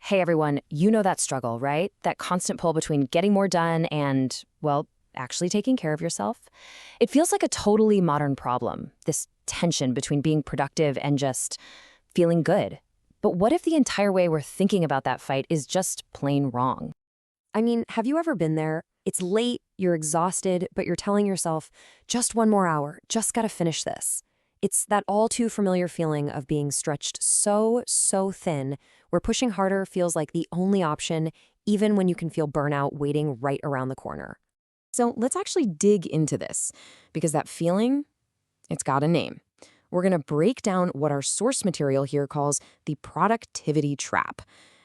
Hey everyone, you know that struggle, right? That constant pull between getting more done and, well, actually taking care of yourself. It feels like a totally modern problem, this tension between being productive and just feeling good. But what if the entire way we're thinking about that fight is just plain wrong? I mean, have you ever been there? It's late, you're exhausted, but you're telling yourself, just one more hour, just gotta finish this. It's that all too familiar feeling of being stretched so thin, where pushing harder feels like the only option, even when you can feel burnout waiting right around the corner. So let's actually dig into this, because that feeling, it's got a name. We're going to break down what our source material here calls the productivity trap.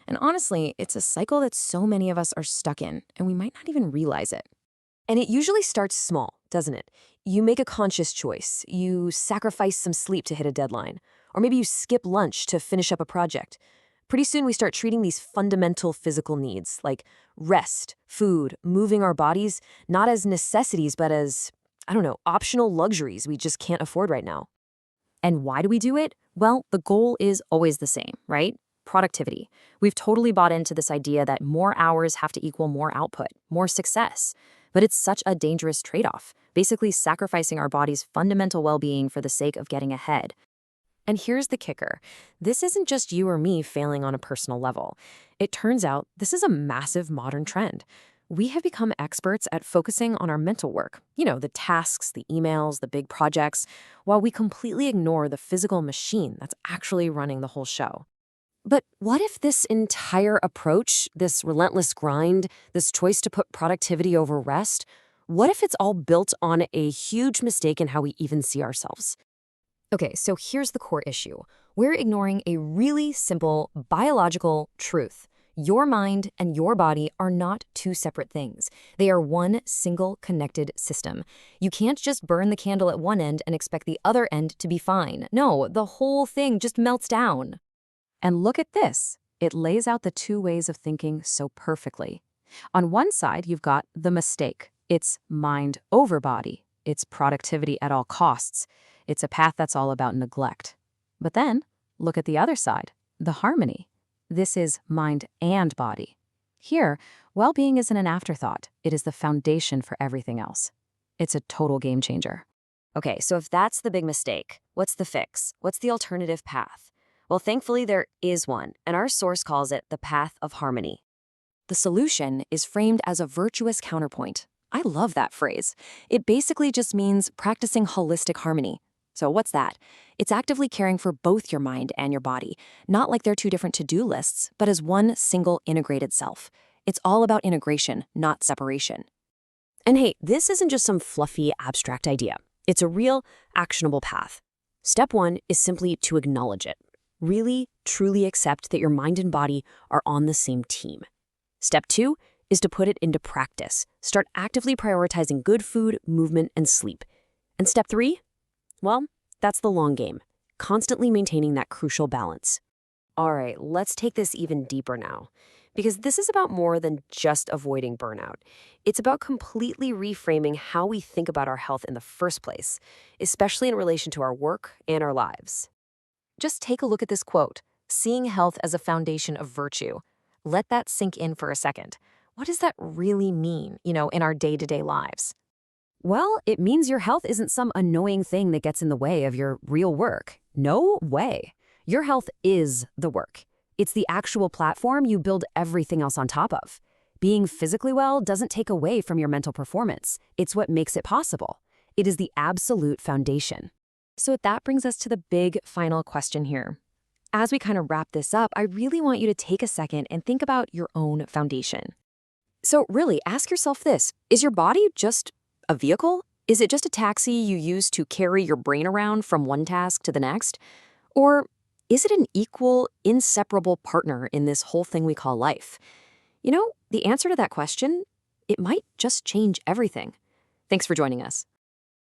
And honestly, it's a cycle that so many of us are stuck in, and we might not even realize it. And it usually starts small, doesn't it? You make a conscious choice. You sacrifice some sleep to hit a deadline. Or maybe you skip lunch to finish up a project. Pretty soon we start treating these fundamental physical needs, like rest, food, moving our bodies, not as necessities, but as, I don't know, optional luxuries we just can't afford right now. And why do we do it? Well, the goal is always the same, right? Productivity. We've totally bought into this idea that more hours have to equal more output, more success. But it's such a dangerous trade-off, basically sacrificing our body's fundamental well-being for the sake of getting ahead. And here's the kicker. This isn't just you or me failing on a personal level. It turns out this is a massive modern trend. We have become experts at focusing on our mental work, the tasks, the emails, the big projects, while we completely ignore the physical machine that's actually running the whole show. But what if this entire approach, this relentless grind, this choice to put productivity over rest, what if it's all built on a huge mistake in how we even see ourselves? Okay, so here's the core issue. We're ignoring a really simple biological truth. Your mind and your body are not two separate things. They are one single connected system. You can't just burn the candle at one end and expect the other end to be fine. No, the whole thing just melts down. And look at this. It lays out the two ways of thinking so perfectly. On one side, you've got the mistake. It's mind over body. It's productivity at all costs. It's a path that's all about neglect. But then, look at the other side, the harmony. This is mind and body. Here, well-being isn't an afterthought. It is the foundation for everything else. It's a total game changer. Okay, so if that's the big mistake, what's the fix? What's the alternative path? Well, thankfully there is one, and our source calls it the path of harmony. The solution is framed as a virtuous counterpoint. I love that phrase. It basically just means practicing holistic harmony. So what's that? It's actively caring for both your mind and your body, not like they're two different to-do lists, but as one single integrated self. It's all about integration, not separation. And hey, this isn't just some fluffy, abstract idea. It's a real, actionable path. Step one is simply to acknowledge it. Really, truly accept that your mind and body are on the same team. Step two is to put it into practice. Start actively prioritizing good food, movement, and sleep. And step three? Well, that's the long game, constantly maintaining that crucial balance. All right, let's take this even deeper now, because this is about more than just avoiding burnout. It's about completely reframing how we think about our health in the first place, especially in relation to our work and our lives. Just take a look at this quote, seeing health as a foundation of virtue. Let that sink in for a second. What does that really mean, in our day-to-day lives? Well, it means your health isn't some annoying thing that gets in the way of your real work. No way. Your health is the work. It's the actual platform you build everything else on top of. Being physically well doesn't take away from your mental performance. It's what makes it possible. It is the absolute foundation. So that brings us to the big final question here. As we kind of wrap this up, I really want you to take a second and think about your own foundation. So really, ask yourself this. Is your body just a vehicle? Is it just a taxi you use to carry your brain around from one task to the next? Or is it an equal, inseparable partner in this whole thing we call life? The answer to that question, it might just change everything. Thanks for joining us.